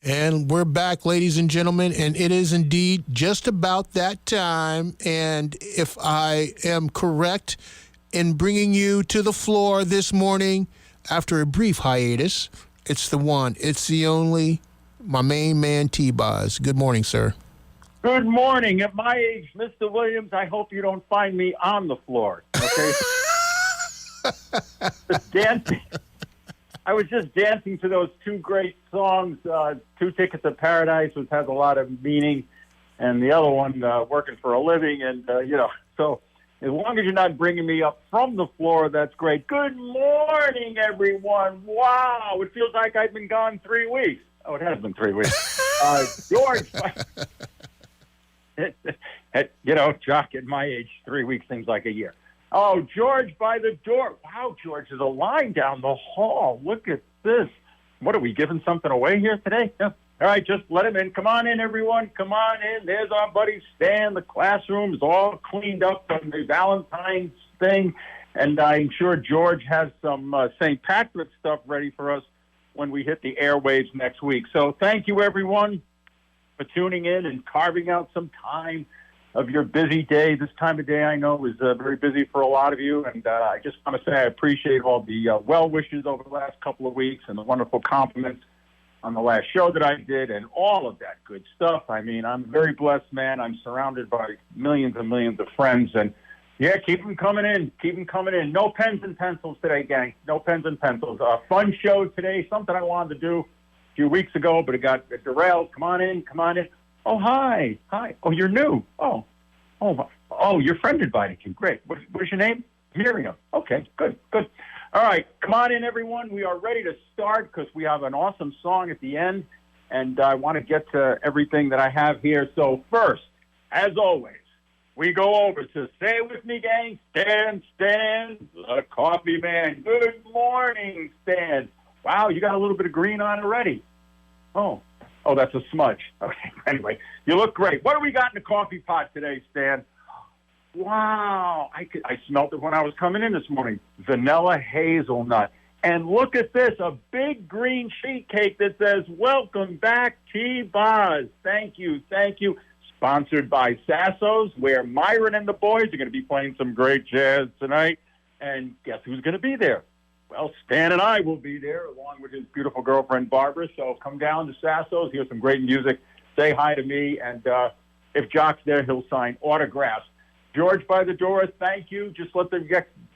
And we're back, ladies and gentlemen, and it is indeed just about that time. And if I am correct in bringing you to the floor this morning after a brief hiatus, it's the one, it's the only, my main man, T-Boz. Good morning, sir. Good morning. At my age, Mr. Williams, I hope you don't find me on the floor, okay? Dancing. I was just dancing to those two great songs, Two Tickets to Paradise, which has a lot of meaning, and the other one, Working for a Living. And, so as long as you're not bringing me up from the floor, that's great. Good morning, everyone. Wow, it feels like I've been gone 3 weeks. Oh, it has been 3 weeks. George, Jock, at my age, 3 weeks seems like a year. Oh, George by the door. Wow, George, there's a line down the hall. Look at this. What, are we giving something away here today? Yeah. All right, just let him in. Come on in, everyone. Come on in. There's our buddy Stan. The classroom is all cleaned up from the Valentine's thing. And I'm sure George has some St. Patrick's stuff ready for us when we hit the airwaves next week. So thank you, everyone, for tuning in and carving out some time of your busy day. This time of day, I know, is very busy for a lot of you, and I just want to say I appreciate all the well wishes over the last couple of weeks and the wonderful compliments on the last show that I did and all of that good stuff. I mean, I'm a very blessed man. I'm surrounded by millions and millions of friends, and yeah, keep them coming in. Keep them coming in. No pens and pencils today, gang. No pens and pencils. Fun show today, something I wanted to do a few weeks ago, but it got derailed. Come on in. Come on in. Oh, hi. Hi. Oh, you're new. Oh, your friend invited you. Great. What's your name? Miriam. Okay, good. All right, come on in, everyone. We are ready to start because we have an awesome song at the end, and I want to get to everything that I have here. So first, as always, we go over to Say It With Me, gang. Stan, the coffee man. Good morning, Stan. Wow, you got a little bit of green on already. Oh, that's a smudge. Okay, anyway, you look great. What do we got in the coffee pot today, Stan? Wow, I smelled it when I was coming in this morning. Vanilla hazelnut. And look at this, a big green sheet cake that says, welcome back, T-Boz. Thank you. Sponsored by Sasso's, where Myron and the boys are going to be playing some great jazz tonight. And guess who's going to be there? Well, Stan and I will be there, along with his beautiful girlfriend, Barbara. So come down to Sasso's, hear some great music, say hi to me, and if Jock's there, he'll sign autographs. George by the door, thank you. Just let them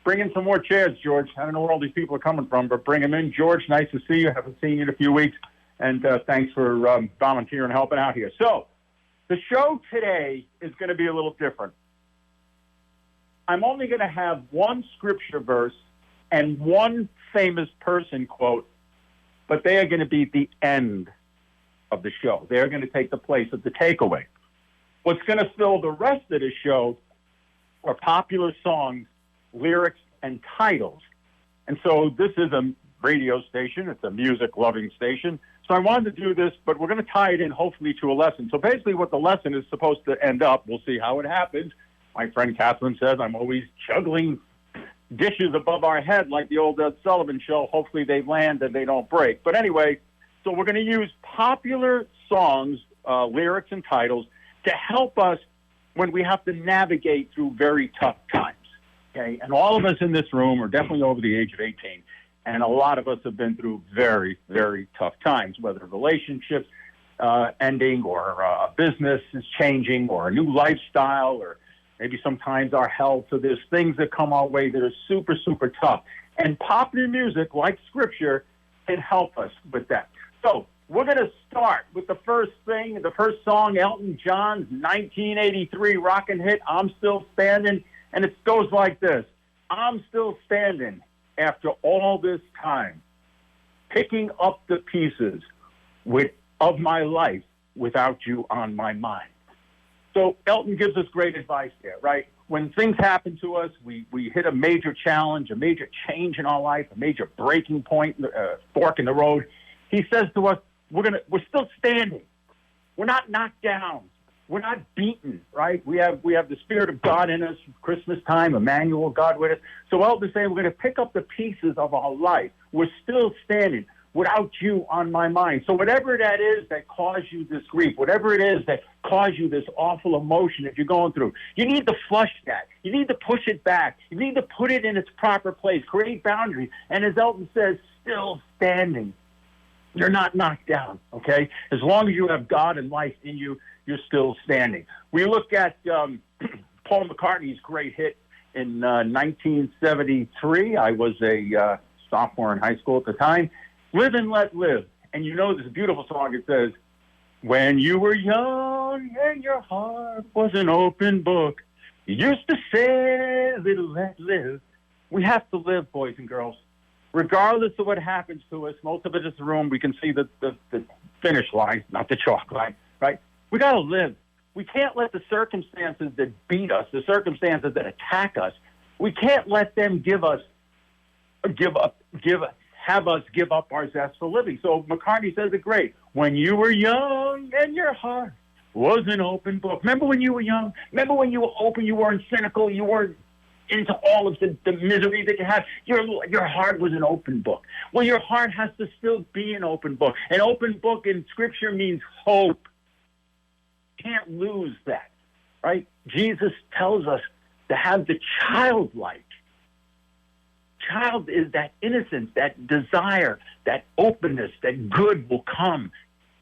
bring in some more chairs, George. I don't know where all these people are coming from, but bring them in. George, nice to see you. Haven't seen you in a few weeks, and thanks for volunteering and helping out here. So the show today is going to be a little different. I'm only going to have one scripture verse and one famous person quote, but they are going to be the end of the show. They're going to take the place of the takeaway. What's going to fill the rest of the show are popular songs, lyrics, and titles. And so this is a radio station. It's a music-loving station. So I wanted to do this, but we're going to tie it in, hopefully, to a lesson. So basically what the lesson is supposed to end up, we'll see how it happens. My friend Catherine says I'm always juggling dishes above our head like the old Ed Sullivan show. Hopefully they land and they don't break. But anyway, so we're going to use popular songs, lyrics and titles to help us when we have to navigate through very tough times. Okay, and all of us in this room are definitely over the age of 18, and a lot of us have been through very, very tough times, whether relationships ending or a business is changing or a new lifestyle or maybe sometimes our health. So there's things that come our way that are super, super tough. And popular music, like Scripture, can help us with that. So we're going to start with the first song, Elton John's 1983 rockin' hit, I'm Still Standing. And it goes like this. I'm still standing after all this time, picking up the pieces of my life without you on my mind. So Elton gives us great advice there, right? When things happen to us, we hit a major challenge, a major change in our life, a major breaking point, fork in the road. He says to us, we're still standing. We're not knocked down. We're not beaten, right? We have the Spirit of God in us, Christmas time, Emmanuel, God with us. So Elton's saying we're going to pick up the pieces of our life. We're still standing. without you on my mind. So whatever that is that caused you this grief, whatever it is that caused you this awful emotion that you're going through, you need to flush that. You need to push it back. You need to put it in its proper place, create boundaries. And as Elton says, still standing. You're not knocked down, okay? As long as you have God and life in you, you're still standing. We look at Paul McCartney's great hit in 1973. I was a sophomore in high school at the time. Live and Let Live. And you know this beautiful song. It says, when you were young and your heart was an open book, you used to say, live and let live. We have to live, boys and girls. Regardless of what happens to us, most of it is the room. We can see the finish line, not the chalk line, right? We got to live. We can't let the circumstances that beat us, the circumstances that attack us, we can't let them have us give up our zest for living. So McCartney says it great. When you were young and your heart was an open book. Remember when you were young? Remember when you were open, you weren't cynical, you weren't into all of the misery that you have. Your heart was an open book. Well, your heart has to still be an open book. An open book in Scripture means hope. Can't lose that, right? Jesus tells us to have the childlike. Child is that innocence, that desire, that openness, that good will come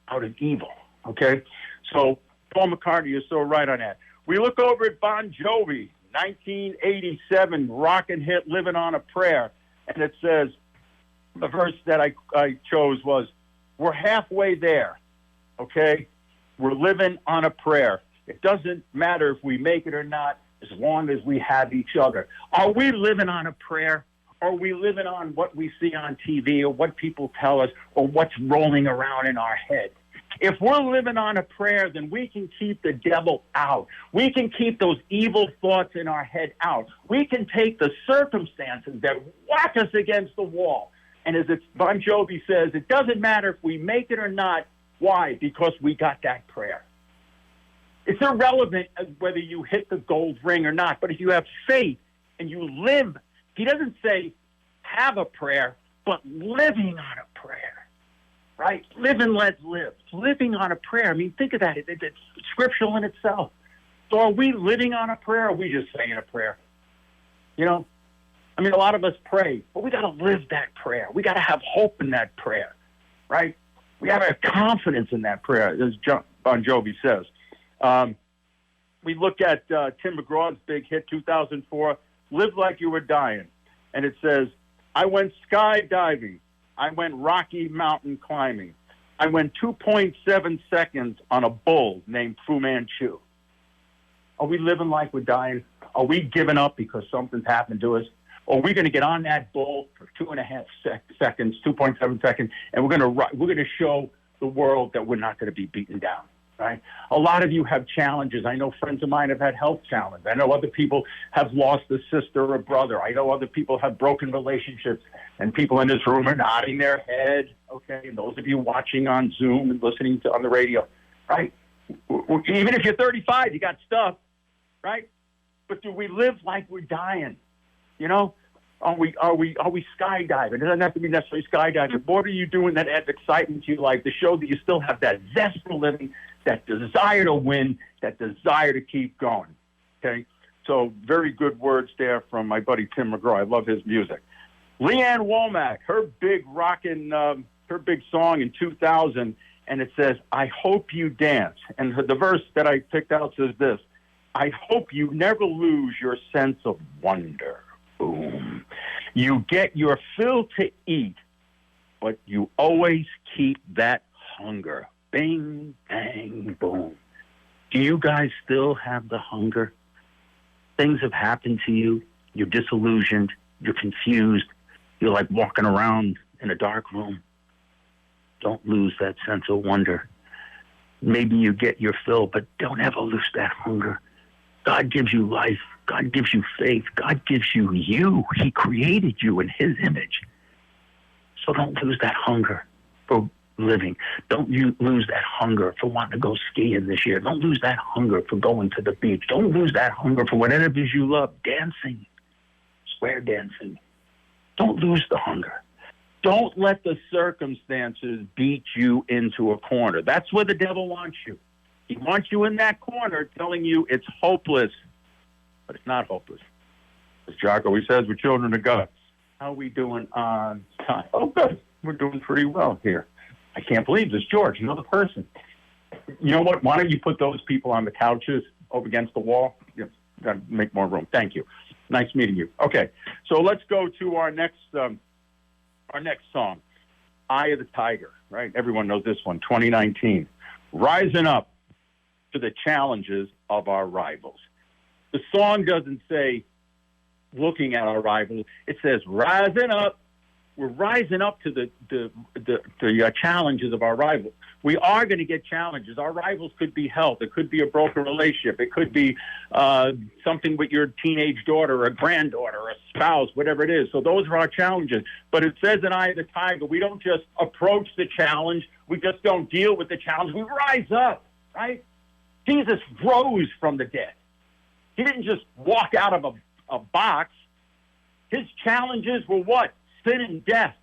out of evil, okay? So Paul McCartney is so right on that. We look over at Bon Jovi, 1987 rockin' hit, Living on a Prayer. And it says, the verse that I chose was, we're halfway there, okay? We're living on a prayer. It doesn't matter if we make it or not, as long as we have each other. Are we living on a prayer? Or are we living on what we see on TV or what people tell us or what's rolling around in our head? If we're living on a prayer, then we can keep the devil out. We can keep those evil thoughts in our head out. We can take the circumstances that whack us against the wall. And as Bon Jovi says, it doesn't matter if we make it or not. Why? Because we got that prayer. It's irrelevant whether you hit the gold ring or not, but if you have faith and you live, he doesn't say have a prayer, but living on a prayer. Right? Live and let live. Living on a prayer. I mean, think of that. It's scriptural in itself. So are we living on a prayer or are we just saying a prayer? You know? I mean, a lot of us pray, but we got to live that prayer. We got to have hope in that prayer. Right? We got to have confidence in that prayer, as Bon Jovi says. We look at Tim McGraw's big hit, 2004, Live Like You Were Dying. And it says, I went skydiving. I went Rocky Mountain climbing. I went 2.7 seconds on a bull named Fu Manchu. Are we living like we're dying? Are we giving up because something's happened to us? Or are we going to get on that bull for 2.5 seconds, 2.7 seconds, and we're going to show the world that we're not going to be beaten down? Right? A lot of you have challenges. I know friends of mine have had health challenges. I know other people have lost a sister or a brother. I know other people have broken relationships, and people in this room are nodding their head. Okay, and those of you watching on Zoom and listening on the radio, right? Even if you're 35, you got stuff, right? But do we live like we're dying? You know, are we skydiving? It doesn't have to be necessarily skydiving. What are you doing that adds excitement to your life to show that you still have that zest for living, that desire to win, that desire to keep going? Okay, so very good words there from my buddy Tim McGraw. I love his music. Leanne Womack, her big song in 2000, and it says, I hope you dance. And the verse that I picked out says this, I hope you never lose your sense of wonder. Boom. You get your fill to eat, but you always keep that hunger. Bing, bang, boom. Do you guys still have the hunger? Things have happened to you. You're disillusioned. You're confused. You're like walking around in a dark room. Don't lose that sense of wonder. Maybe you get your fill, but don't ever lose that hunger. God gives you life. God gives you faith. God gives you you. He created you in his image. So don't lose that hunger for living. Don't you lose that hunger for wanting to go skiing this year. Don't lose that hunger for going to the beach. Don't lose that hunger for whatever it is you love. Dancing, square dancing. Don't lose the hunger. Don't let the circumstances beat you into a corner. That's where the devil wants you. He wants you in that corner telling you it's hopeless, but it's not hopeless. As Jock always says, we're children of God. How are we doing on time? Oh, good. We're doing pretty well here. I can't believe this, George, another person. You know what? Why don't you put those people on the couches over against the wall? Yes, got to make more room. Thank you. Nice meeting you. Okay, so let's go to our next song, Eye of the Tiger, right? Everyone knows this one, 2019. Rising up to the challenges of our rivals. The song doesn't say looking at our rivals. It says rising up. We're rising up to the challenges of our rivals. We are going to get challenges. Our rivals could be health. It could be a broken relationship. It could be something with your teenage daughter or a granddaughter or a spouse, whatever it is. So those are our challenges. But it says in Eye of the Tiger, we don't just approach the challenge. We just don't deal with the challenge. We rise up, right? Jesus rose from the dead. He didn't just walk out of a box. His challenges were what? Sin and death.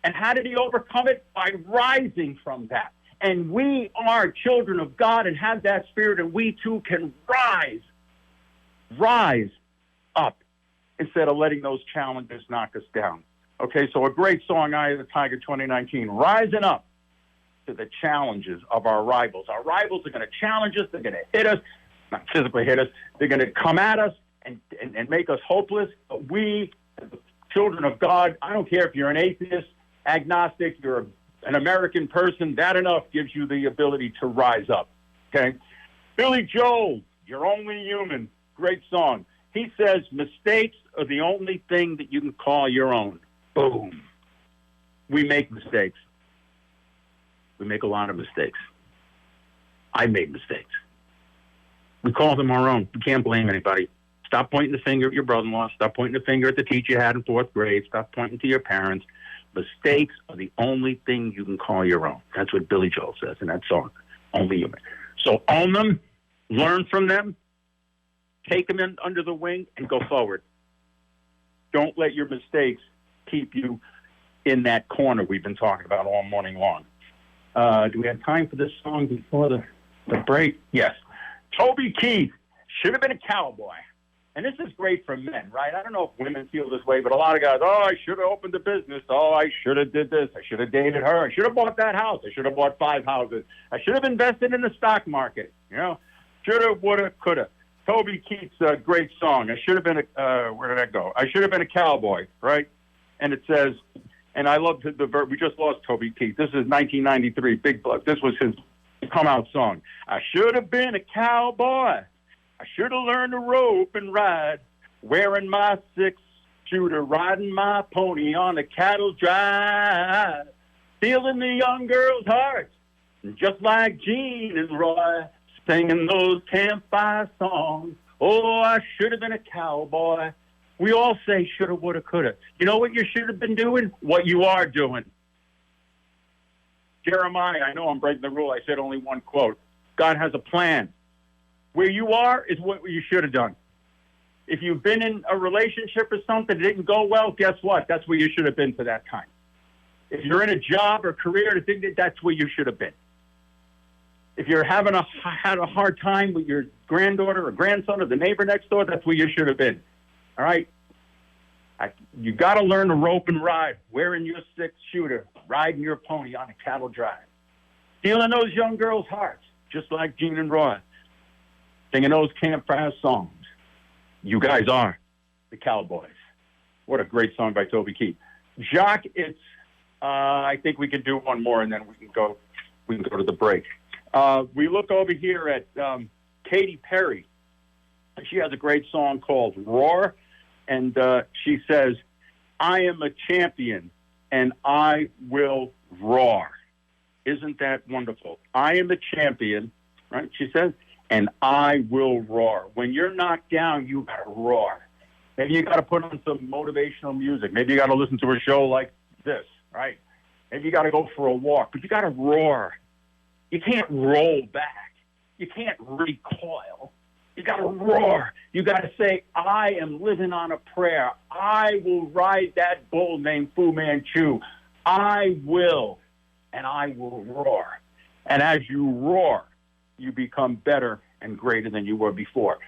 And how did he overcome it? By rising from that. And we are children of God and have that spirit, and we too can rise up instead of letting those challenges knock us down. Okay, so a great song, Eye of the Tiger 2019, rising up to the challenges of our rivals. Our rivals are going to challenge us. They're going to hit us, not physically hit us. They're going to come at us and make us hopeless. But we, as the children of God, I don't care if you're an atheist, agnostic, you're an American person, that enough gives you the ability to rise up, okay? Billy Joel, You're Only Human, great song. He says mistakes are the only thing that you can call your own. Boom. We make mistakes. We make a lot of mistakes. I made mistakes. We call them our own. We can't blame anybody. Stop pointing the finger at your brother-in-law. Stop pointing the finger at the teacher you had in fourth grade. Stop pointing to your parents. Mistakes are the only thing you can call your own. That's what Billy Joel says in that song, Only Human. So own them, learn from them, take them in under the wing, and go forward. Don't let your mistakes keep you in that corner we've been talking about all morning long. Do we have time for this song before the break? Yes. Toby Keith, Should Have Been a Cowboy. And this is great for men, right? I don't know if women feel this way, but a lot of guys, I should have opened a business. I should have did this. I should have dated her. I should have bought that house. I should have bought 5 houses. I should have invested in the stock market. Should have, would have, could have. Toby Keith's a great song. I should have been where did that go? I should have been a cowboy, right? And it says, and I love the verb. We just lost Toby Keith. This is 1993, Big Buck. This was his come-out song. I should have been a cowboy. I should have learned to rope and ride, wearing my 6-shooter, riding my pony on a cattle drive, stealing the young girls' hearts, just like Gene and Roy, singing those campfire songs. Oh, I should have been a cowboy. We all say shoulda, woulda, coulda. You know what you should have been doing? What you are doing. Jeremiah, I know I'm breaking the rule. I said only one quote. God has a plan. Where you are is what you should have done. If you've been in a relationship or something that didn't go well, guess what? That's where you should have been for that time. If you're in a job or career, that's where you should have been. If you're had a hard time with your granddaughter or grandson or the neighbor next door, that's where you should have been. All right? You got to learn to rope and ride, wearing your 6-shooter, riding your pony on a cattle drive, stealing those young girls' hearts, just like Gene and Roy, singing those campfire songs. You guys are the Cowboys. What a great song by Toby Keith. Jacques, it's. I think we can do one more, and then we can go to the break. We look over here at Katy Perry. She has a great song called Roar, and she says, I am a champion, and I will roar. Isn't that wonderful? I am a champion, right? She says, and I will roar. When you're knocked down, you got to roar. Maybe you got to put on some motivational music. Maybe you got to listen to a show like this, right? Maybe you got to go for a walk, but you got to roar. You can't roll back. You can't recoil. You got to roar. You got to say, I am living on a prayer. I will ride that bull named Fu Manchu. I will, and I will roar. And as you roar, you become better and greater than you were before.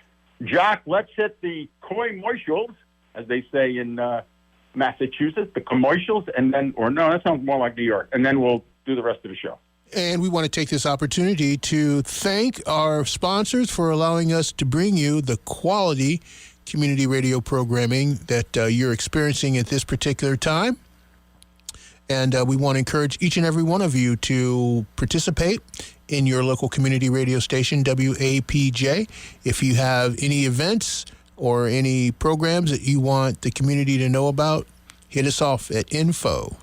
Jock, let's hit the commercials, as they say in Massachusetts, the commercials, and then, or no, that sounds more like New York, and then we'll do the rest of the show. And we want to take this opportunity to thank our sponsors for allowing us to bring you the quality community radio programming that you're experiencing at this particular time. And we want to encourage each and every one of you to participate in your local community radio station, WAPJ. If you have any events or any programs that you want the community to know about, hit us off at info@wapj.org.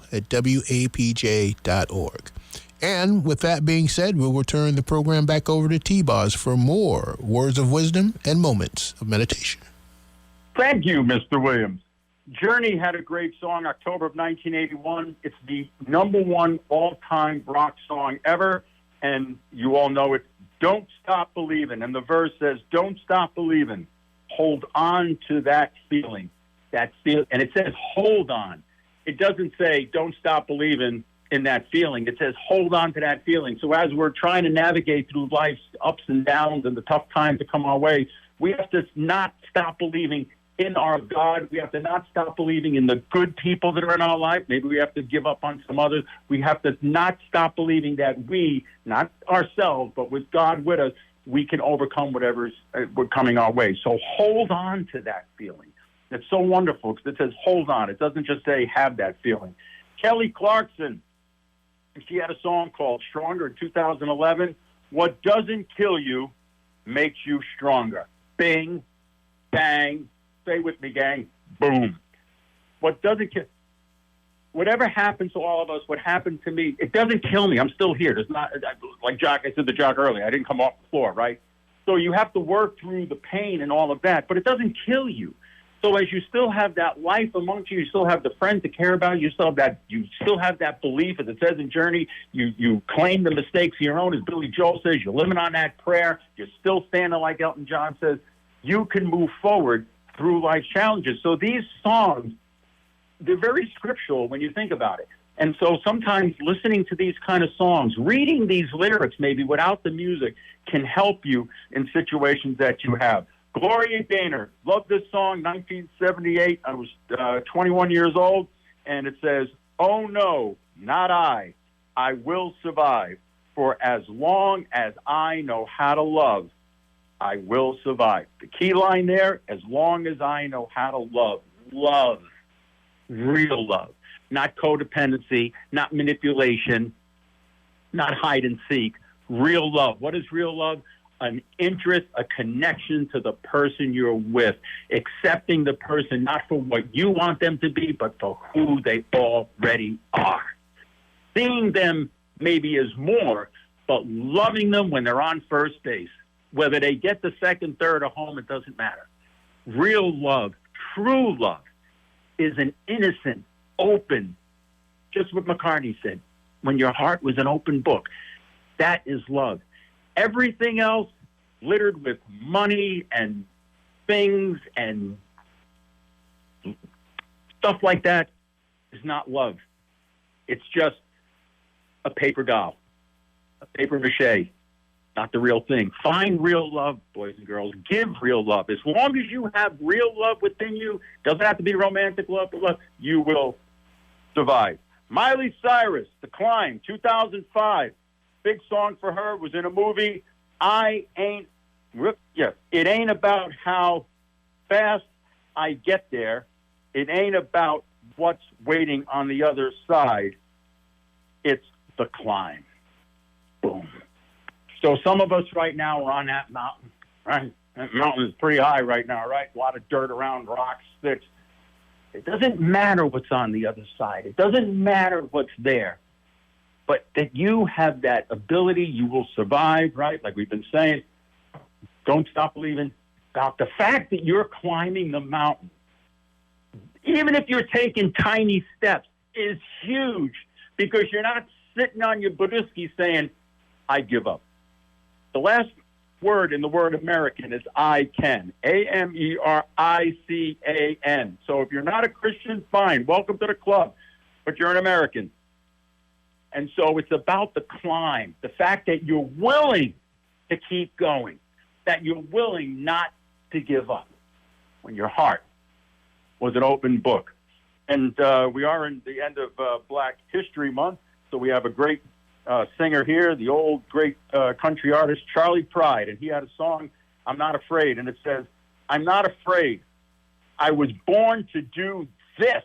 And with that being said, we'll return the program back over to T-Boz for more words of wisdom and moments of meditation. Thank you, Mr. Williams. Journey had a great song, October of 1981. It's the #1 all-time rock song ever, and you all know it. Don't stop believing. And the verse says, don't stop believing. Hold on to that feeling. And it says, hold on. It doesn't say, don't stop believing in that feeling. It says, hold on to that feeling. So as we're trying to navigate through life's ups and downs and the tough times that come our way, we have to not stop believing in our God. We have to not stop believing in the good people that are in our life. Maybe we have to give up on some others. We have to not stop believing that we, not ourselves, but with God with us, we can overcome whatever's coming our way. So hold on to that feeling. It's so wonderful because it says hold on. It doesn't just say have that feeling. Kelly Clarkson, she had a song called Stronger in 2011. What doesn't kill you makes you stronger. Bing, bang, say with me, gang, boom. What doesn't kill, whatever happens to all of us, what happened to me, it doesn't kill me. I'm still here. There's not, like Jock, I said to Jock earlier, I didn't come off the floor, right? So you have to work through the pain and all of that, but it doesn't kill you. So as you still have that life amongst you, you still have the friends to care about, you still have that belief, as it says in Journey, you claim the mistakes of your own, as Billy Joel says, you're living on that prayer, you're still standing like Elton John says, you can move forward through life's challenges. So these songs, they're very scriptural when you think about it. And so sometimes listening to these kind of songs, reading these lyrics maybe without the music can help you in situations that you have. Gloria Gaynor, love this song, 1978. I was 21 years old, and it says, oh no, not I will survive. For as long as I know how to love, I will survive. The key line there, as long as I know how to love. Love, real love. Not codependency, not manipulation, not hide and seek. Real love. What is real love? An interest, a connection to the person you're with, accepting the person not for what you want them to be, but for who they already are. Seeing them maybe as more, but loving them when they're on first base. Whether they get the second, third, or home, it doesn't matter. Real love, true love, is an innocent, open, just what McCartney said, when your heart was an open book. That is love. Everything else littered with money and things and stuff like that is not love. It's just a paper doll, a paper mache, not the real thing. Find real love, boys and girls. Give real love. As long as you have real love within you, doesn't have to be romantic love, but love, you will survive. Miley Cyrus, The Climb, 2005. Big song for her, was in a movie. It ain't about how fast I get there. It ain't about what's waiting on the other side. It's the climb. Boom. So some of us right now are on that mountain, right? That mountain is pretty high right now, right? A lot of dirt around, rocks, sticks. It doesn't matter what's on the other side. It doesn't matter what's there. But that you have that ability, you will survive, right? Like we've been saying, don't stop believing. About the fact that you're climbing the mountain, even if you're taking tiny steps, is huge, because you're not sitting on your Buddhisky saying, I give up. The last word in the word American is I can. AMERICAN. So if you're not a Christian, fine. Welcome to the club. But you're an American. And so it's about the climb, the fact that you're willing to keep going, that you're willing not to give up when your heart was an open book. And we are in the end of Black History Month, so we have a great singer here, the old great country artist Charlie Pride, and he had a song, I'm Not Afraid, and it says, I'm not afraid. I was born to do this.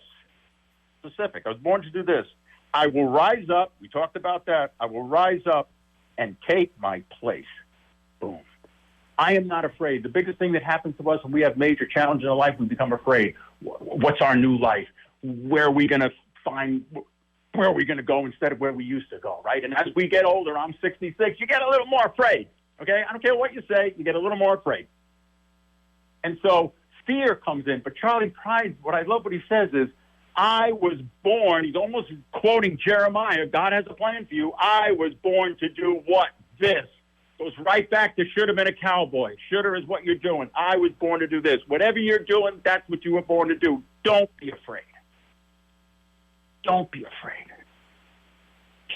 Specific. I was born to do this. I will rise up. We talked about that. I will rise up and take my place. Boom. I am not afraid. The biggest thing that happens to us when we have major challenges in life, we become afraid. What's our new life? Where are we going to find, where are we going to go instead of where we used to go, right? And as we get older, I'm 66, you get a little more afraid, okay? I don't care what you say, you get a little more afraid. And so fear comes in. But Charlie Pride, what I love what he says is, I was born, he's almost quoting Jeremiah, God has a plan for you. I was born to do what? This. Goes right back to should have been a cowboy. Shoulda is what you're doing. I was born to do this. Whatever you're doing, that's what you were born to do. Don't be afraid. Don't be afraid.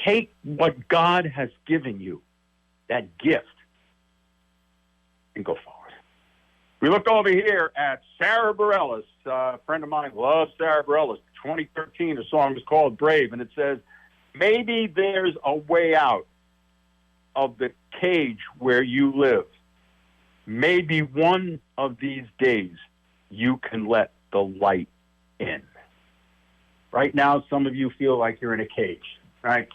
Take what God has given you, that gift, and go forward. We look over here at Sarah Bareilles. A friend of mine loves Sarah Bareilles. 2013, the song is called Brave, and it says, maybe there's a way out of the cage where you live. Maybe one of these days you can let the light in. Right now, some of you feel like you're in a cage, right?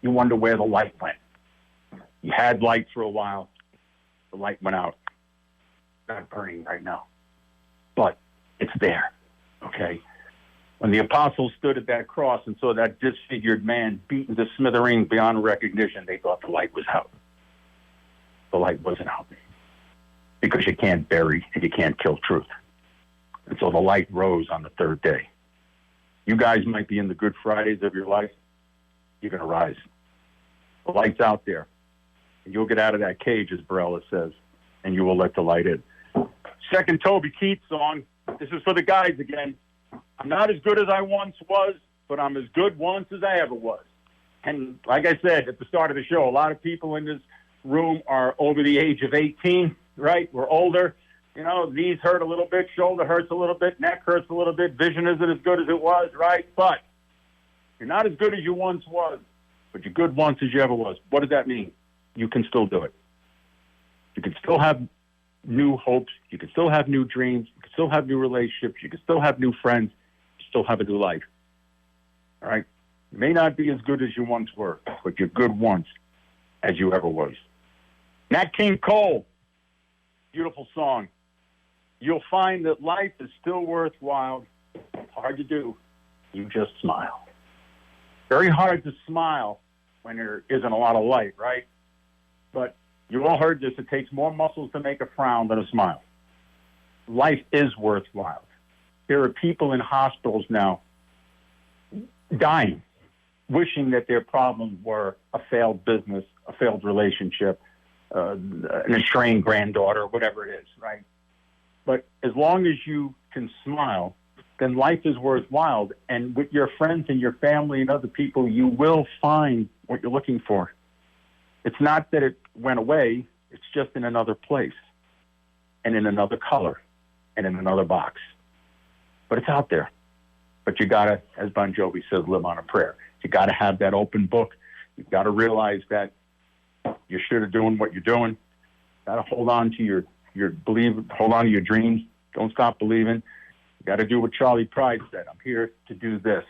You wonder where the light went. You had light for a while. The light went out. Not burning right now, but it's there, okay? When the apostles stood at that cross and saw that disfigured man beaten to smithereens beyond recognition, they thought the light was out. The light wasn't out because you can't bury and you can't kill truth. And so the light rose on the third day. You guys might be in the Good Fridays of your life. You're going to rise. The light's out there. And you'll get out of that cage, as Bareilles says, and you will let the light in. Second Toby Keith song. This is for the guys again. I'm not as good as I once was, but I'm as good once as I ever was. And like I said at the start of the show, a lot of people in this room are over the age of 18, right? We're older. You know, knees hurt a little bit, shoulder hurts a little bit, neck hurts a little bit, vision isn't as good as it was, right? But you're not as good as you once was, but you're good once as you ever was. What does that mean? You can still do it. You can still have new hopes. You can still have new dreams. You can still have new relationships. You can still have new friends. You still have a new life. All right? You may not be as good as you once were, but you're good once as you ever was. Nat King Cole, beautiful song. You'll find that life is still worthwhile. Hard to do. You just smile. Very hard to smile when there isn't a lot of light, right? But you all heard this. It takes more muscles to make a frown than a smile. Life is worthwhile. There are people in hospitals now dying, wishing that their problems were a failed business, a failed relationship, an estranged granddaughter, whatever it is, right? But as long as you can smile, then life is worthwhile. And with your friends and your family and other people, you will find what you're looking for. It's not that it went away. It's just in another place and in another color and in another box. But it's out there. But you got to, as Bon Jovi says, live on a prayer. You got to have that open book. You've got to realize that you're sure of doing what you're doing. Got to hold on to your hold on to your dreams. Don't stop believing. You got to do what Charlie Pride said. I'm here to do this.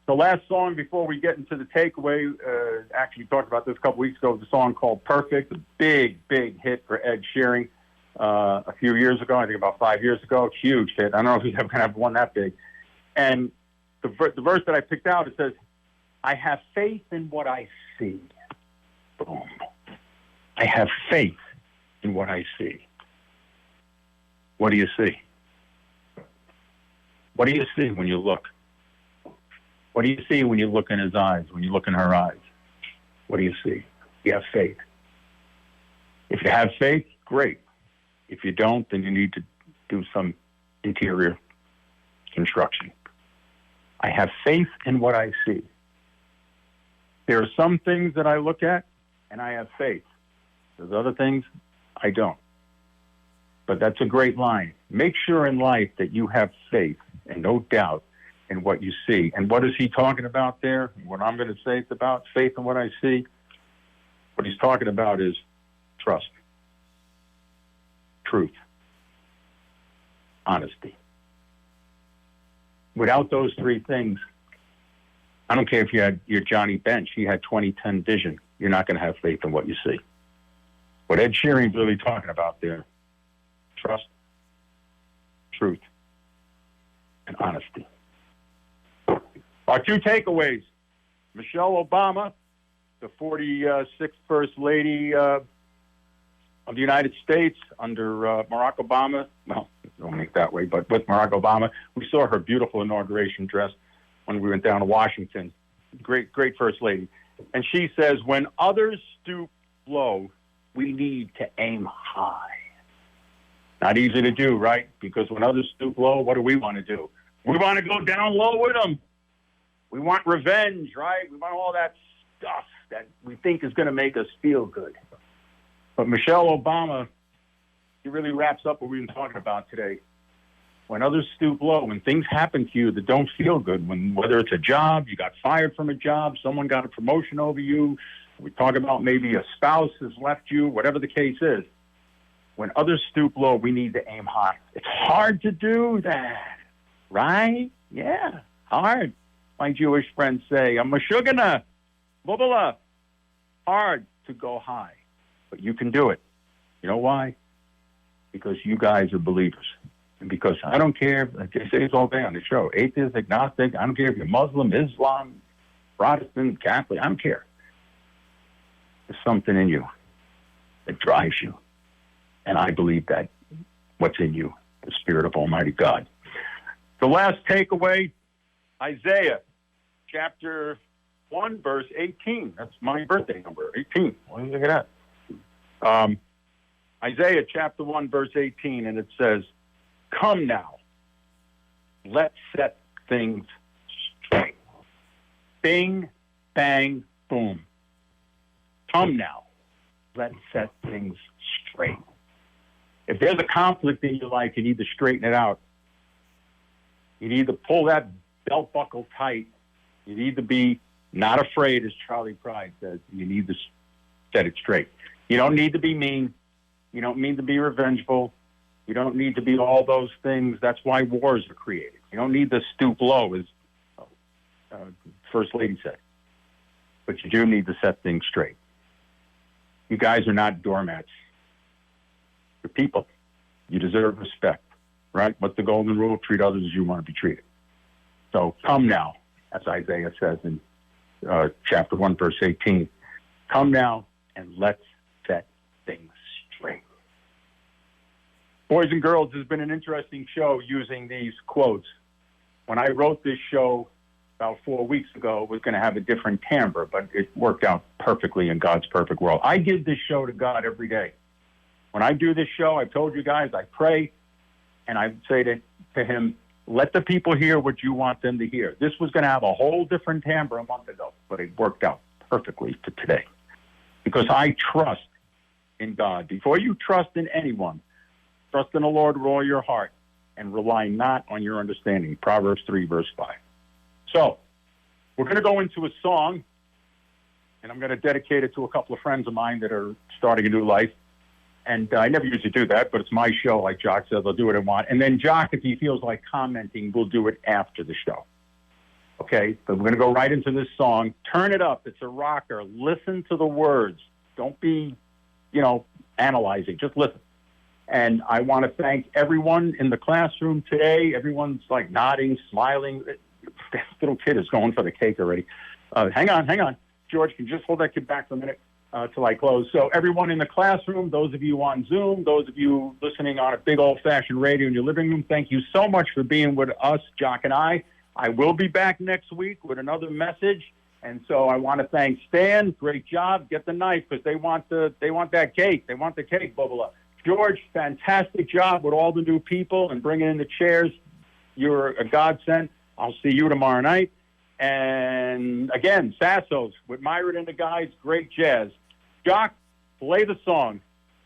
The last song before we get into the takeaway, actually talked about this a couple weeks ago, the song called Perfect, a big, big hit for Ed Sheeran a few years ago, I think about 5 years ago. Huge hit. I don't know if he's ever going to have one that big. And the verse that I picked out, it says, I have faith in what I see. Boom. I have faith in what I see. What do you see? What do you see when you look? What do you see when you look in his eyes, when you look in her eyes? What do you see? You have faith. If you have faith, great. If you don't, then you need to do some interior construction. I have faith in what I see. There are some things that I look at and I have faith. There's other things I don't. But that's a great line. Make sure in life that you have faith and no doubt in what you see. And what is he talking about there? What I'm going to say it's about faith in what I see. What he's talking about is trust, truth, honesty. Without those three things, I don't care if you had your Johnny Bench, he had 20/10 vision. You're not going to have faith in what you see. What Ed Sheeran's really talking about there, trust, truth, and honesty. Our two takeaways. Michelle Obama, the 46th First Lady of the United States under Barack Obama. Well, don't make that way, but with Barack Obama. We saw her beautiful inauguration dress when we went down to Washington. Great First Lady. And she says, when others stoop low, we need to aim high. Not easy to do, right? Because when others stoop low, what do we want to do? We want to go down low with them. We want revenge, right? We want all that stuff that we think is going to make us feel good. But Michelle Obama, she really wraps up what we've been talking about today. When others stoop low, when things happen to you that don't feel good, whether it's a job, you got fired from a job, someone got a promotion over you, we talk about maybe a spouse has left you, whatever the case is. When others stoop low, we need to aim high. It's hard to do that, right? Yeah, hard. My Jewish friends say, I'm a shugana, bubala. Hard to go high, but you can do it. You know why? Because you guys are believers. And because I don't care, like I say this all day on the show, atheist, agnostic, I don't care if you're Muslim, Islam, Protestant, Catholic, I don't care. There's something in you that drives you. And I believe that what's in you, the Spirit of Almighty God. The last takeaway, Isaiah chapter 1, verse 18. That's my birthday number, 18. What do you think of that? Isaiah chapter 1, verse 18, and it says, come now, let's set things straight. Bing, bang, boom. Come now, let's set things straight. If there's a conflict in your life, you need to straighten it out. You need to pull that belt buckle tight. You need to be not afraid, as Charlie Pride says. You need to set it straight. You don't need to be mean. You don't need to be revengeful. You don't need to be all those things. That's why wars are created. You don't need to stoop low, as First Lady said. But you do need to set things straight. You guys are not doormats. You're people. You deserve respect, right? What's the golden rule? Treat others as you want to be treated. So come now, as Isaiah says in chapter 1, verse 18. Come now and let's set things straight. Boys and girls, this has been an interesting show using these quotes. When I wrote this show about 4 weeks ago, it was going to have a different timbre, but it worked out perfectly in God's perfect world. I give this show to God every day. When I do this show, I've told you guys, I pray, and I say to him, let the people hear what you want them to hear. This was going to have a whole different timbre a month ago, but it worked out perfectly to today. Because I trust in God. Before you trust in anyone, trust in the Lord with all your heart and rely not on your understanding. Proverbs 3, verse 5. So, we're going to go into a song, and I'm going to dedicate it to a couple of friends of mine that are starting a new life. And I never usually do that, but it's my show, like Jock says. I'll do what I want. And then Jock, if he feels like commenting, will do it after the show. Okay? So we're going to go right into this song. Turn it up. It's a rocker. Listen to the words. Don't be, analyzing. Just listen. And I want to thank everyone in the classroom today. Everyone's like nodding, smiling. That little kid is going for the cake already. Hang on. George, can you just hold that kid back for a minute? Till I close. So everyone in the classroom, those of you on Zoom, those of you listening on a big old-fashioned radio in your living room, thank you so much for being with us, Jock and I. I will be back next week with another message. And so I want to thank Stan. Great job. Get the knife because they want that cake. They want the cake, Bubba. George, fantastic job with all the new people and bringing in the chairs. You're a godsend. I'll see you tomorrow night. And again, Sassos with Myron and the guys, great jazz. Jock, play the song.